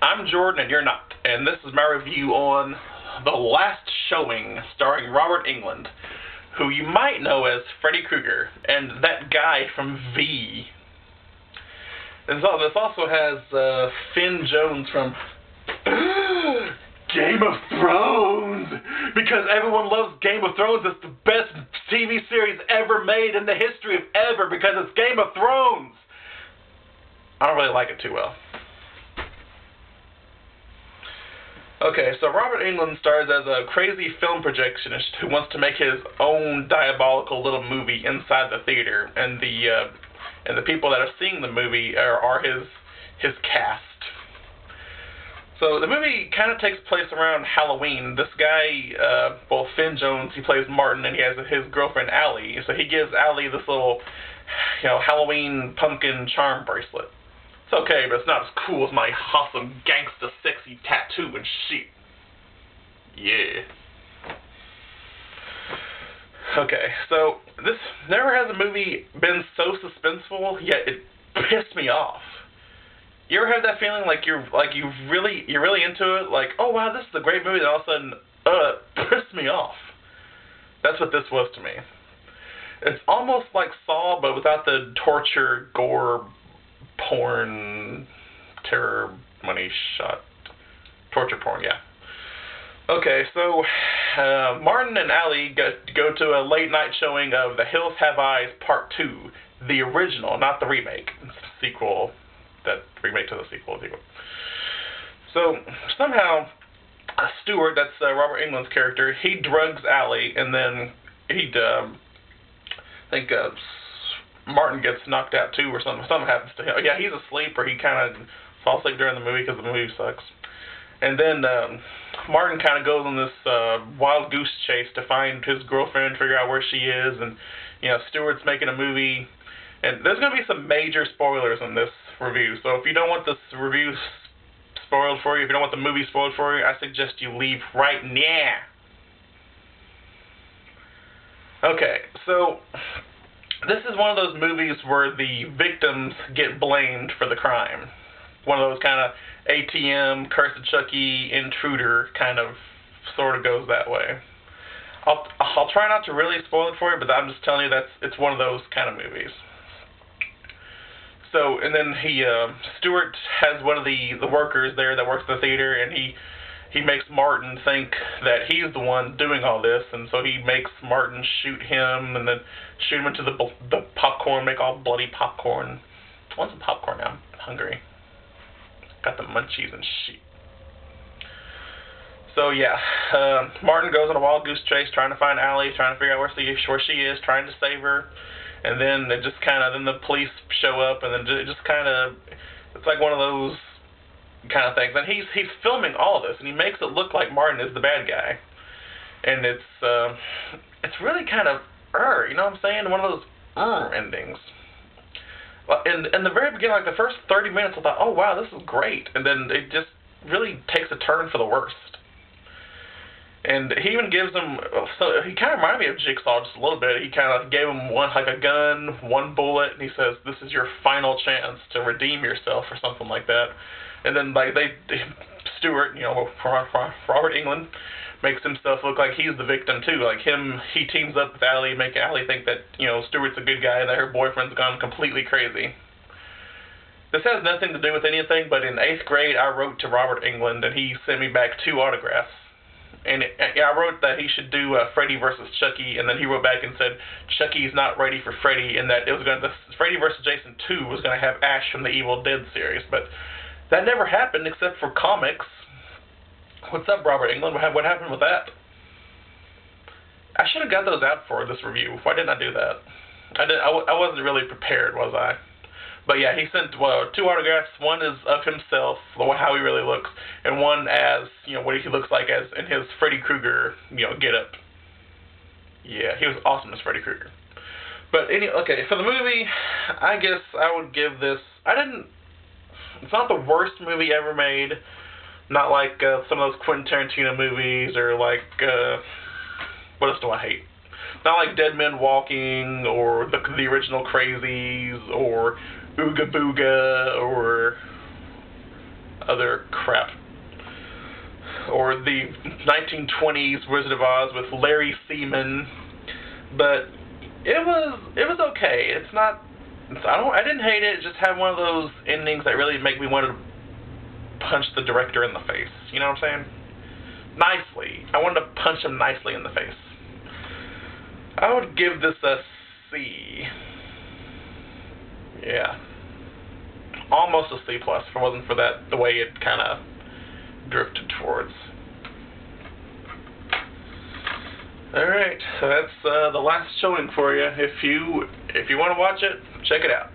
I'm Jordan and you're not, and this is my review on The Last Showing, starring Robert Englund, who you might know as Freddy Krueger, and that guy from V. And so this also has Finn Jones from Game of Thrones, because everyone loves Game of Thrones. It's the best TV series ever made in the history of ever, because it's Game of Thrones. I don't really like it too well. Okay, so Robert Englund stars as a crazy film projectionist who wants to make his own diabolical little movie inside the theater, and the people that are seeing the movie are his cast. So the movie kind of takes place around Halloween. This guy, Finn Jones, he plays Martin, and he has his girlfriend Allie. So he gives Allie this little, Halloween pumpkin charm bracelet. It's okay, but it's not as cool as my awesome gangsta sexy tattoo and shit. Yeah. Okay, so this never has a movie been so suspenseful, yet it pissed me off. You ever have that feeling like you're really into it, like, oh wow, this is a great movie, and all of a sudden, it pissed me off. That's what this was to me. It's almost like Saw, but without the torture, gore, porn, terror, money shot, torture porn, yeah. Okay, so Martin and Allie go to a late night showing of The Hills Have Eyes Part 2, the original, not the remake. It's the sequel, that remake to the sequel. So somehow Stewart, that's Robert Englund's character, he drugs Allie, and then I think Martin gets knocked out too, or something happens to him. Yeah, he's asleep, or he kind of falls asleep during the movie because the movie sucks. And then Martin kind of goes on this wild goose chase to find his girlfriend, figure out where she is, and Stewart's making a movie. And there's going to be some major spoilers in this review, so if you don't want this review spoiled for you, if you don't want the movie spoiled for you, I suggest you leave right now. Okay, so this is one of those movies where the victims get blamed for the crime. One of those kind of ATM, Curse of Chucky, intruder kind of sort of goes that way. I'll try not to really spoil it for you, but I'm just telling you it's one of those kind of movies. So, and then Stewart has one of the workers there that works at the theater, and he makes Martin think that he's the one doing all this, and so he makes Martin shoot him, and then shoot him into the popcorn, make all bloody popcorn. I want some popcorn now. I'm hungry. Got the munchies and shit. So yeah, Martin goes on a wild goose chase trying to find Allie, trying to figure out where she is, trying to save her. And then it just then the police show up, and then it just it's like one of those kind of things. And he's filming all of this, and he makes it look like Martin is the bad guy. And it's really kind of you know what I'm saying? One of those endings. In the very beginning, like the first 30 minutes, I thought, oh wow, this is great. And then it just really takes a turn for the worst. And he even gives him, so he kind of reminded me of Jigsaw just a little bit. He kind of gave him a gun, one bullet, and he says, this is your final chance to redeem yourself, or something like that. And then Stewart, Robert Englund, makes himself look like he's the victim too. Like he teams up with Allie, make Allie think that, Stewart's a good guy and that her boyfriend's gone completely crazy. This has nothing to do with anything, but in 8th grade I wrote to Robert Englund, and he sent me back 2 autographs. And I wrote that he should do Freddy versus Chucky, and then he wrote back and said Chucky's not ready for Freddy, and that Freddy versus Jason 2 was going to have Ash from the Evil Dead series. But that never happened except for comics. What's up, Robert Englund? What happened with that? I should have got those out for this review. Why didn't I do that? I wasn't really prepared, was I? But yeah, he sent 2 autographs. One is of himself, how he really looks, and one as what he looks like as in his Freddy Krueger getup. Yeah, he was awesome as Freddy Krueger. But okay, for the movie, I guess I would give this. It's not the worst movie ever made. Not like some of those Quentin Tarantino movies, or like what else do I hate? Not like Dead Men Walking, or the original Crazies, or Ooga Booga, or other crap. Or the 1920s Wizard of Oz with Larry Seaman. But it was okay. It's not. I didn't hate it. It just had one of those endings that really make me want to punch the director in the face. You know what I'm saying? Nicely. I wanted to punch him nicely in the face. I would give this a C. Yeah. Almost a C+, if it wasn't for that, the way it kind of drifted towards. Alright, so that's the last showing for you. If you want to watch it, check it out.